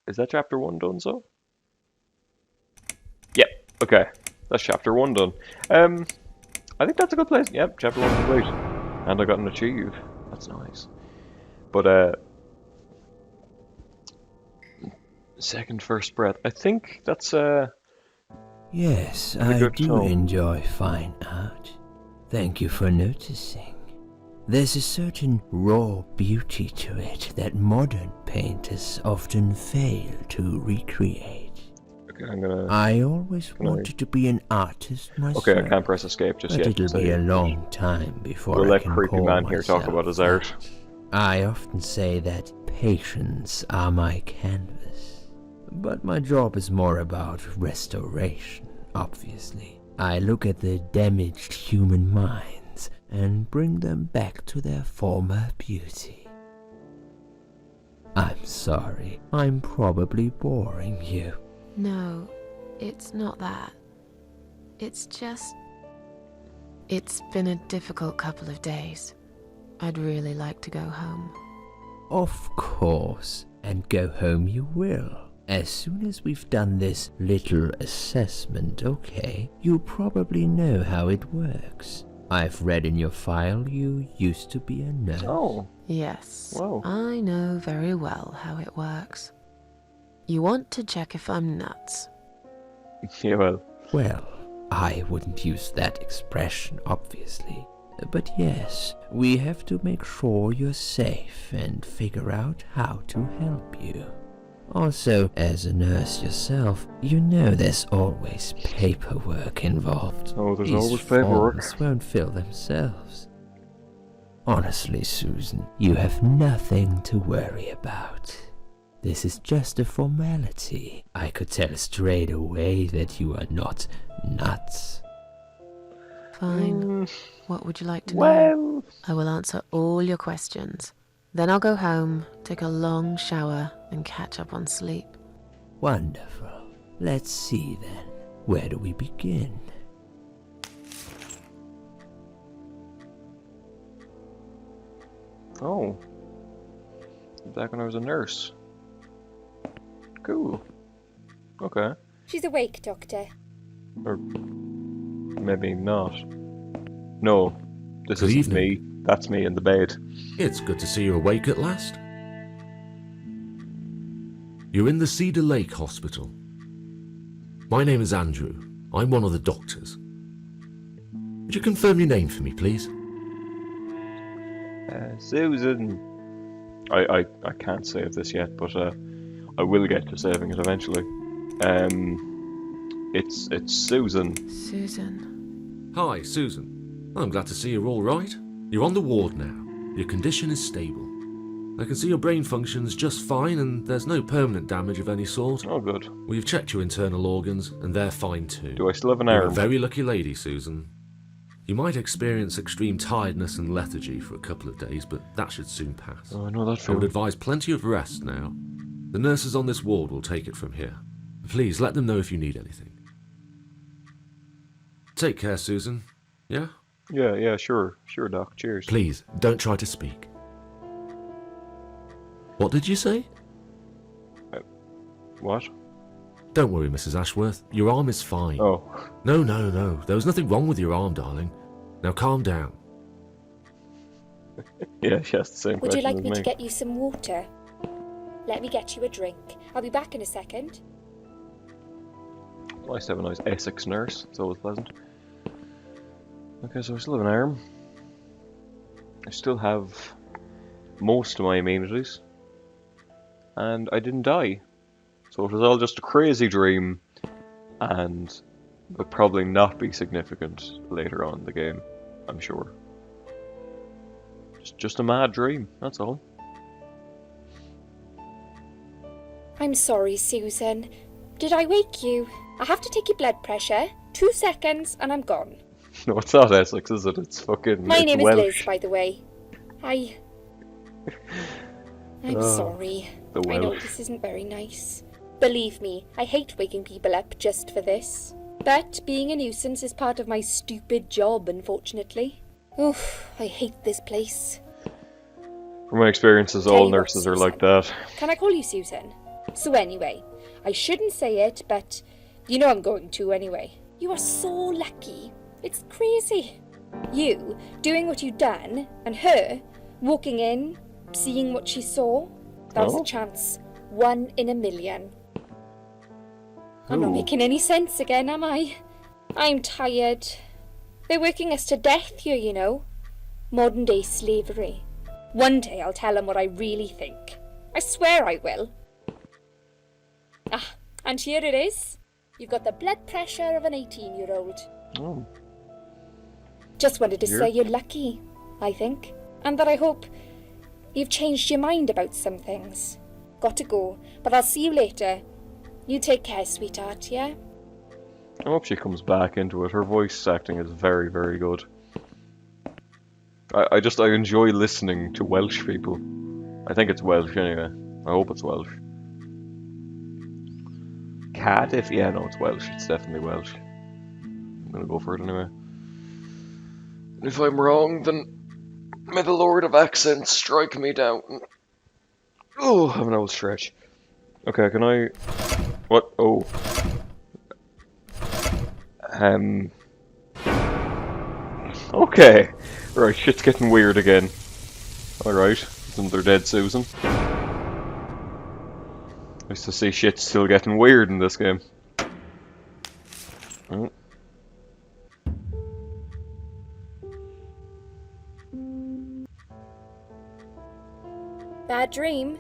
Is that chapter 1 done, so? Yep, okay. That's chapter 1 done. I think that's a good place. Yep, chapter 1 complete. And I got an achieve. That's nice. But, second first breath. I think that's, Yes, a I good do tone. enjoy fine art. Thank you for noticing. There's a certain raw beauty to it that modern painters often fail to recreate. Okay, I'm gonna... I always Can I- wanted to be an artist myself. Okay, I can't press escape just but yet. it'll be So a long time before we'll I let can creepy call man here talk myself about his art. that. I often say that patients are my canvas, but my job is more about restoration, obviously. I look at the damaged human minds and bring them back to their former beauty. I'm sorry, I'm probably boring you. No, it's not that. It's just... It's been a difficult couple of days. I'd really like to go home. Of course, and go home you will. As soon as we've done this little assessment, okay? You probably know how it works. I've read in your file you used to be a nurse. Oh, Yes, Whoa. I know very well how it works. You want to check if I'm nuts. yeah, well. Well, I wouldn't use that expression, obviously. But yes, we have to make sure you're safe and figure out how to help you. Also, as a nurse yourself, you know there's always paperwork involved. Oh, there's These always paperwork. forms won't fill themselves. Honestly, Susan, you have nothing to worry about. This is just a formality. I could tell straight away that you are not nuts. Fine. What would you like to know? Well, I will answer all your questions. Then I'll go home, take a long shower, and catch up on sleep. Wonderful. Let's see then. Where do we begin? oh. Back when I was a nurse. Cool. Okay. She's awake, Doctor. Or maybe not. No, this Good isn't evening. me. That's me in the bed. It's good to see you awake at last. You're in the Cedar Lake Hospital. My name is Andrew. I'm one of the doctors. Would you confirm your name for me, please? Susan. I can't save this yet, but I will get to saving it eventually. It's Susan. Susan. Hi, Susan. I'm glad to see you're all right. You're on the ward now. Your condition is stable. I can see your brain functions just fine and there's no permanent damage of any sort. Oh, good. We've checked your internal organs and they're fine too. Do I still have an You're a arm? very lucky lady, Susan. You might experience extreme tiredness and lethargy for a couple of days, but that should soon pass. Oh, I know that I would feeling. advise plenty of rest now. The nurses on this ward will take it from here. Please let them know if you need anything. Take care, Susan. Yeah? Yeah, sure, Doc. Cheers. Please, don't try to speak. What did you say? What? Don't worry, Mrs. Ashworth. Your arm is fine. Oh, No. There was nothing wrong with your arm, darling. Now calm down. yeah, she has the same Would you question like as me me. to get you some water? Let me get you a drink. I'll be back in a second. Nice to have a nice Essex nurse. It's always pleasant. Okay, so I still have an arm. I still have most of my amenities. And I didn't die. So it was all just a crazy dream. And would probably not be significant later on in the game, I'm sure. Just a mad dream, that's all. I'm sorry, Susan. Did I wake you? I have to take your blood pressure. 2 seconds and I'm gone. No, it's not Essex, is it? It's fucking My it's name Welsh. is Liz, by the way. I'm Oh, sorry. the I know Welsh. this isn't very nice. Believe me, I hate waking people up just for this. But being a nuisance is part of my stupid job, unfortunately. Oof, I hate this place. From my experiences, Tell all you what, nurses are Susan. like that. Can I call you Susan? So anyway, I shouldn't say it, but you know I'm going to anyway. You are so lucky. It's crazy. You doing what you've done, and her walking in, seeing what she saw. That was a chance. 1 in a million. I'm not making any sense again, am I? I'm tired. They're working us to death here, you know. Modern day slavery. One day I'll tell them what I really think. I swear I will. Ah, and here it is. You've got the blood pressure of an 18-year-old. Oh. Just wanted to say you're lucky, I think. And that I hope you've changed your mind about some things. Got to go, but I'll see you later. You take care, sweetheart, yeah? I hope she comes back into it. Her voice acting is very, very good. I enjoy listening to Welsh people. I think it's Welsh anyway. I hope it's Welsh. Cardiff? Yeah, no, it's Welsh. It's definitely Welsh. I'm gonna go for it anyway. If I'm wrong, then may the Lord of Accents strike me down. Oh, I have an old stretch. Okay, can I... What? Oh. Okay. Right, shit's getting weird again. Alright, isn't there dead Susan? Nice to see shit's still getting weird in this game. Oh. Bad dream.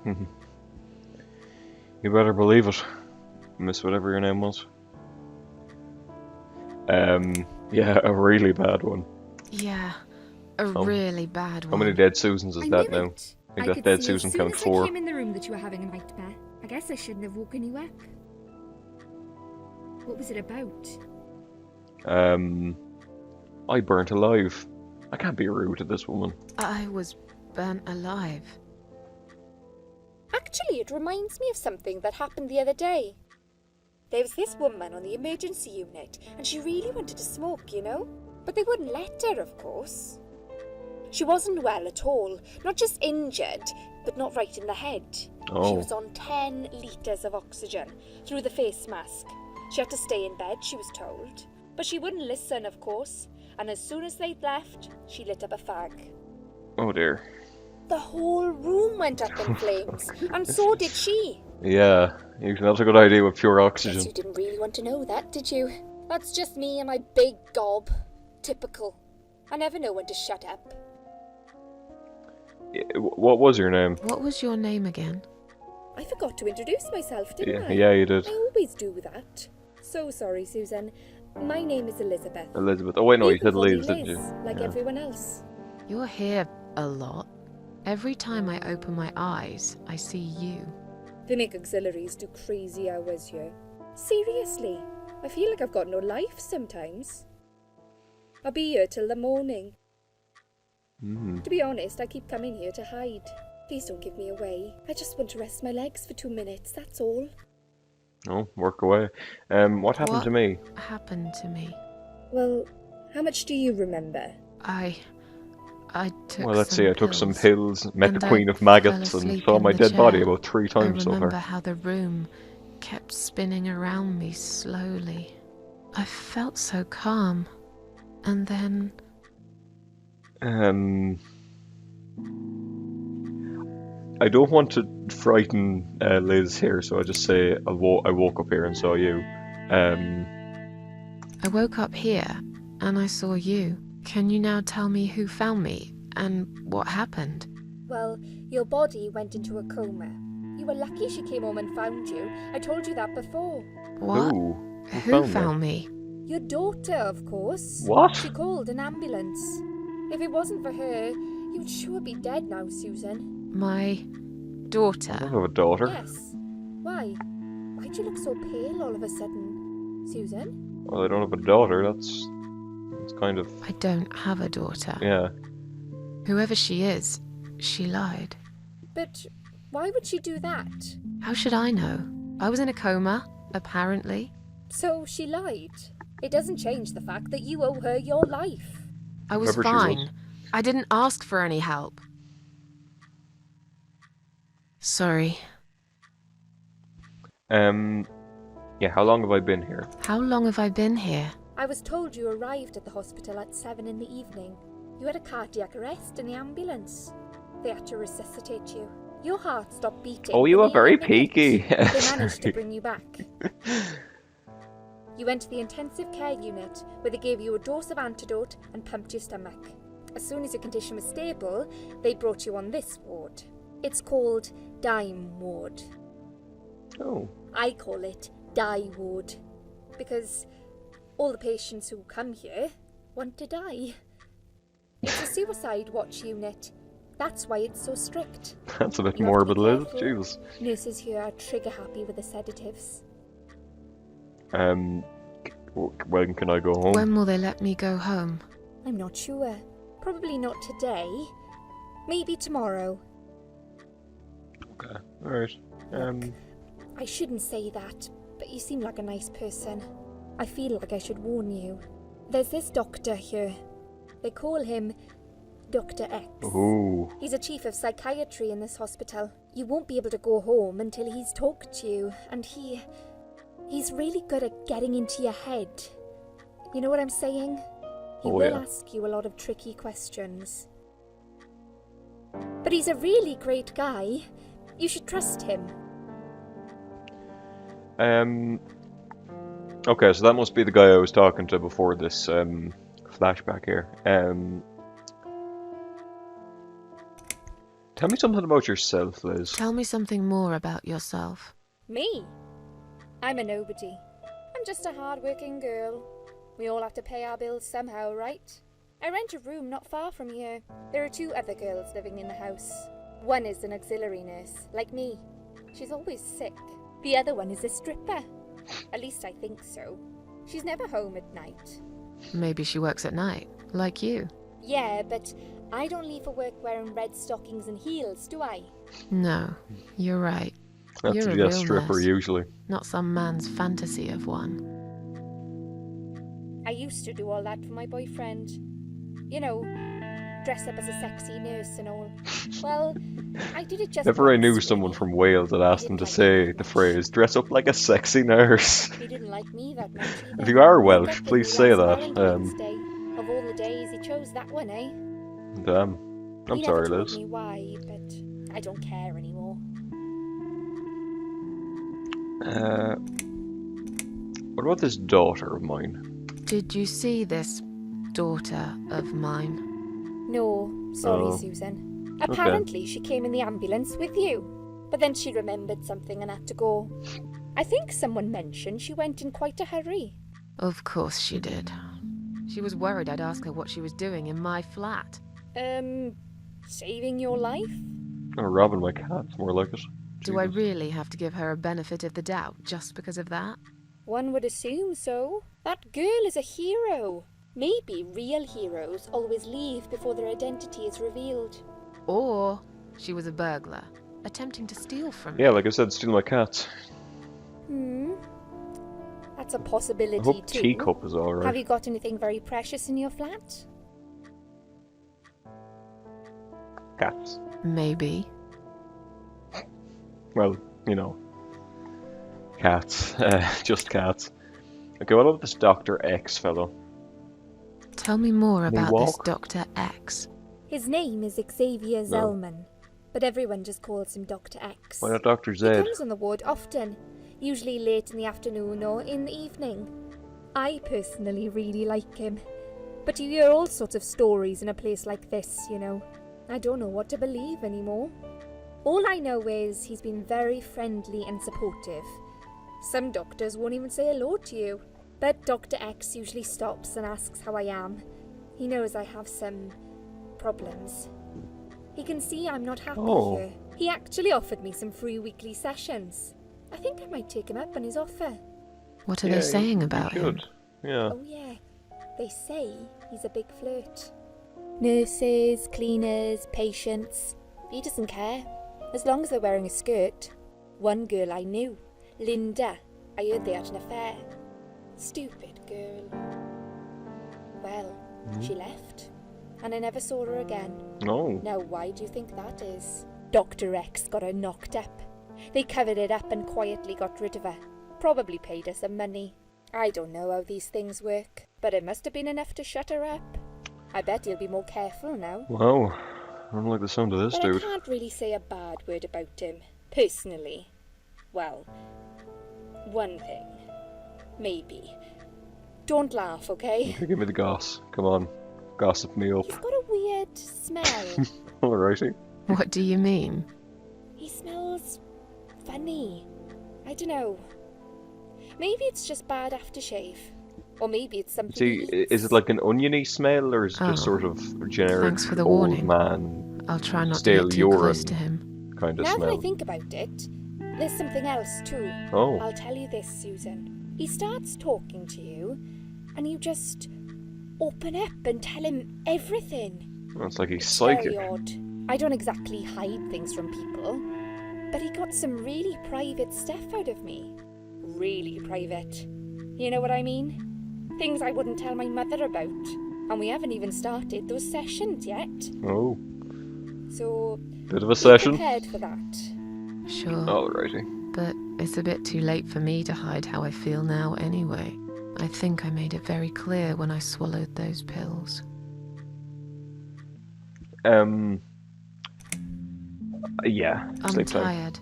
You better believe it. Miss whatever your name was. Yeah, a really bad one. Yeah, a really bad one. How many dead Susans is that now? I think that dead Susan count 4. I came in the room that you were having a nightmare. I guess I shouldn't have woken you up. What was it about? I burnt alive. I can't be rude to this woman. I was burnt alive. Actually, it reminds me of something that happened the other day. There was this woman on the emergency unit, and she really wanted to smoke, you know? But they wouldn't let her, of course. She wasn't well at all, not just injured, but not right in the head. Oh. She was on 10 litres of oxygen through the face mask. She had to stay in bed, she was told. But she wouldn't listen, of course, and as soon as they'd left, she lit up a fag. Oh dear. The whole room went up in flames, and so did she. Yeah, that's a good idea with pure Guess oxygen. you didn't really want to know that, did you? That's just me and my big gob. Typical. I never know when to shut up. What was your name? What was your name again? I forgot to introduce myself, didn't I? Yeah, you did. I always do that. So sorry, Susan. My name is Elizabeth. Elizabeth. Oh wait, no, you can said call me Liz, didn't you? like Yeah. everyone else. You're here a lot. Every time I open my eyes, I see you. They make auxiliaries do crazy hours here. Seriously, I feel like I've got no life sometimes. I'll be here till the morning. To be honest, I keep coming here to hide. Please don't give me away. I just want to rest my legs for 2 minutes, that's all. Oh, work away. What happened to me? Happened to me. Well, how much do you remember? I took Well, let's some see, I took some pills, pills, met and the I Queen of fell Maggots, and asleep saw in my the dead body chair. about 3 I times so remember far. how the room kept spinning around me slowly. I felt so calm. And then... I don't want to frighten Liz here, so I just say I woke up here and saw you. I woke up here and I saw you. Can you now tell me who found me and what happened? Well, your body went into a coma. You were lucky she came home and found you. I told you that before. What? Who found me? Your daughter, of course. What? She called an ambulance. If it wasn't for her, you'd sure be dead now, Susan. My I daughter. don't have a daughter. Yes. Why? Why'd you look so pale all of a sudden, Susan? Well, I don't have a daughter, that's kind of... I don't have a daughter. Yeah. Whoever she is, she lied. But why would she do that? How should I know? I was in a coma, apparently. So she lied. It doesn't change the fact that you owe her your life. I was Whoever she was. fine. I didn't ask for any help. Sorry. Yeah, how long have I been here? How long have I been here? I was told you arrived at the hospital at 7 in the evening. You had a cardiac arrest in the ambulance. They had to resuscitate you. Your heart stopped beating. Oh, you for are very nearly a minute. peaky. They managed to Sorry. bring you back. You went to the intensive care unit, where they gave you a dose of antidote and pumped your stomach. As soon as your condition was stable, they brought you on this ward. It's called Dime Ward. Oh. I call it Die Ward, because all the patients who come here want to die. It's a suicide watch unit. That's why it's so strict. That's a bit You have to be morbid, Liz. careful. Jesus. Nurses here are trigger happy with the sedatives. When can I go home? When will they let me go home? I'm not sure. Probably not today. Maybe tomorrow. Okay, alright. I shouldn't say that, but you seem like a nice person. I feel like I should warn you. There's this doctor here. They call him Dr. X. Ooh. He's a chief of psychiatry in this hospital. You won't be able to go home until he's talked to you, and he's really good at getting into your head. You know what I'm saying? He Oh, will yeah. ask you a lot of tricky questions. But he's a really great guy. You should trust him. Okay, so that must be the guy I was talking to before this flashback here. Tell me something about yourself, Liz. Tell me something more about yourself. Me? I'm a nobody. I'm just a hard-working girl. We all have to pay our bills somehow, right? I rent a room not far from here. There are 2 other girls living in the house. One is an auxiliary nurse, like me. She's always sick. The other one is a stripper. At least I think so. She's never home at night. Maybe she works at night, like you. Yeah, but I don't leave for work wearing red stockings and heels, do I? No, you're right. That's You're a a real stripper, nurse. usually. Not some man's fantasy of one. I used to do all that for my boyfriend. You know, dress up as a sexy nurse and all. Well, I did it just Never I once, knew someone really. from Wales that asked him to say the phrase, dress up like a sexy nurse. He didn't like me that much either. If you are Woke Welsh, up please with say me that. last Valentine's Day. Of all the days, he chose that one, eh? Damn. I'm he sorry, never told Liz. me why, but I don't care anymore. What about this daughter of mine? Did you see this daughter of mine? No, sorry, Oh. Susan. Apparently, she came in the ambulance with you. But then she remembered something and had to go. I think someone mentioned she went in quite a hurry. Of course she did. She was worried I'd ask her what she was doing in my flat. Saving your life? Or robbing my cat, more like it. Do I Jesus. really have to give her a benefit of the doubt just because of that? One would assume so. That girl is a hero. Maybe real heroes always leave before their identity is revealed. Or she was a burglar, attempting to steal from Yeah, me. like I said, steal my cat. That's a I possibility hope too. Teacup is alright. Have you got anything very precious in your flat? Cats. Maybe. Well, you know. Cats. Just cats. Okay, what about this Dr. X fellow? Tell me more Can he about this walk? Dr. X. His name is Xavier Zellman, but everyone just calls him Dr. X. Why not Dr. He Z? comes on the ward often, usually late in the afternoon or in the evening. I personally really like him, but you hear all sorts of stories in a place like this, you know. I don't know what to believe anymore. All I know is he's been very friendly and supportive. Some doctors won't even say hello to you, but Dr. X usually stops and asks how I am. He knows I have some problems. He can see I'm not happy Oh. here. He actually offered me some free weekly sessions. I think I might take him up on his offer. What are Yeah, they saying you about him? should. Yeah. Oh yeah, they say he's a big flirt. Nurses, cleaners, patients. He doesn't care, as long as they're wearing a skirt. One girl I knew, Linda, I heard they had an affair. Stupid girl. Well, she left, and I never saw her again. No. Now why do you think that is? Dr. X got her knocked up. They covered it up and quietly got rid of her. Probably paid her some money. I don't know how these things work, but it must have been enough to shut her up. I bet he'll be more careful now. Wow, I don't like the sound of this, But I dude. can't really say a bad word about him, personally. Well, one thing. Maybe. Don't laugh, okay? Give me the goss. Come on, gossip me up. He's got a weird smell. Alrighty. What do you mean? He smells funny. I don't know. Maybe it's just bad aftershave. Or maybe it's something See, he is it like an oniony smell, or is it just Oh. sort of generic Thanks for the old warning. man I'll try not to stale get too close urine to him. kind of Now that I smell? think about it, there's something else too. Oh, I'll tell you this, Susan. He starts talking to you, and you just open up and tell him everything. it's like he's It's psychic. very odd. I don't exactly hide things from people, but he got some really private stuff out of me. Really private. You know what I mean? Things I wouldn't tell my mother about. And we haven't even started those sessions yet. Oh, So, bit of a be session. prepared for that. Sure. Alrighty. But it's a bit too late for me to hide how I feel now anyway. I think I made it very clear when I swallowed those pills. Yeah, I'm sleep time. tired.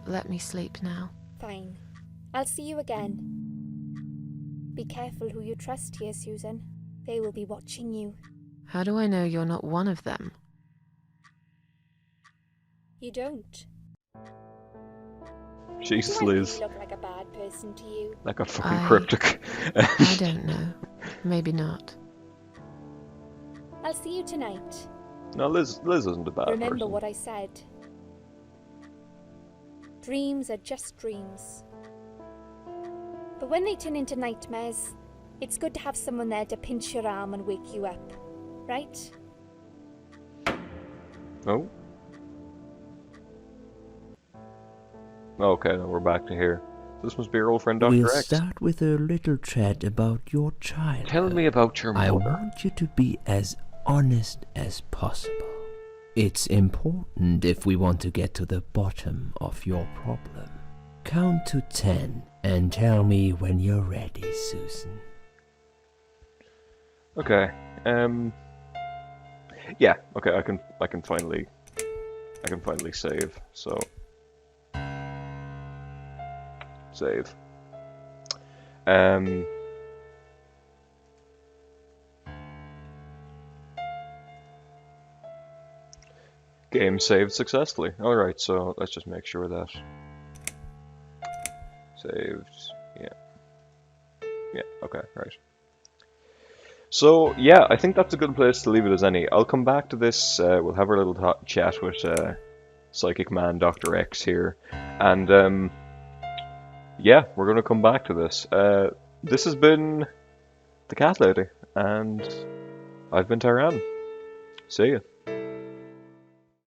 Let me sleep now. Fine. I'll see you again. Be careful who you trust here, Susan. They will be watching you. How do I know you're not one of them? You don't. Jesus, Do I really Liz. look like a bad person to you? That got fucking I- cryptic. I don't know. Maybe not. I'll see you tonight. No, Liz isn't a bad Remember person. what I said. Dreams are just dreams. But when they turn into nightmares, it's good to have someone there to pinch your arm and wake you up, right? Oh. Okay, now we're back to here. This must be your old friend Dr. We'll X. start with a little chat about your child. Tell me about your I mother. want you to be as honest as possible. It's important if we want to get to the bottom of your problem. Count to 10 and tell me when you're ready, Susan. Okay. Yeah. Okay. I can finally save. So. Save. Game saved successfully. Alright, so let's just make sure that saved. Yeah. Yeah, okay, right. So, yeah, I think that's a good place to leave it as any. I'll come back to this, we'll have our little chat with Psychic Man Dr. X here, and yeah, we're going to come back to this. This has been the Cat Lady, and I've been Tiran. See ya.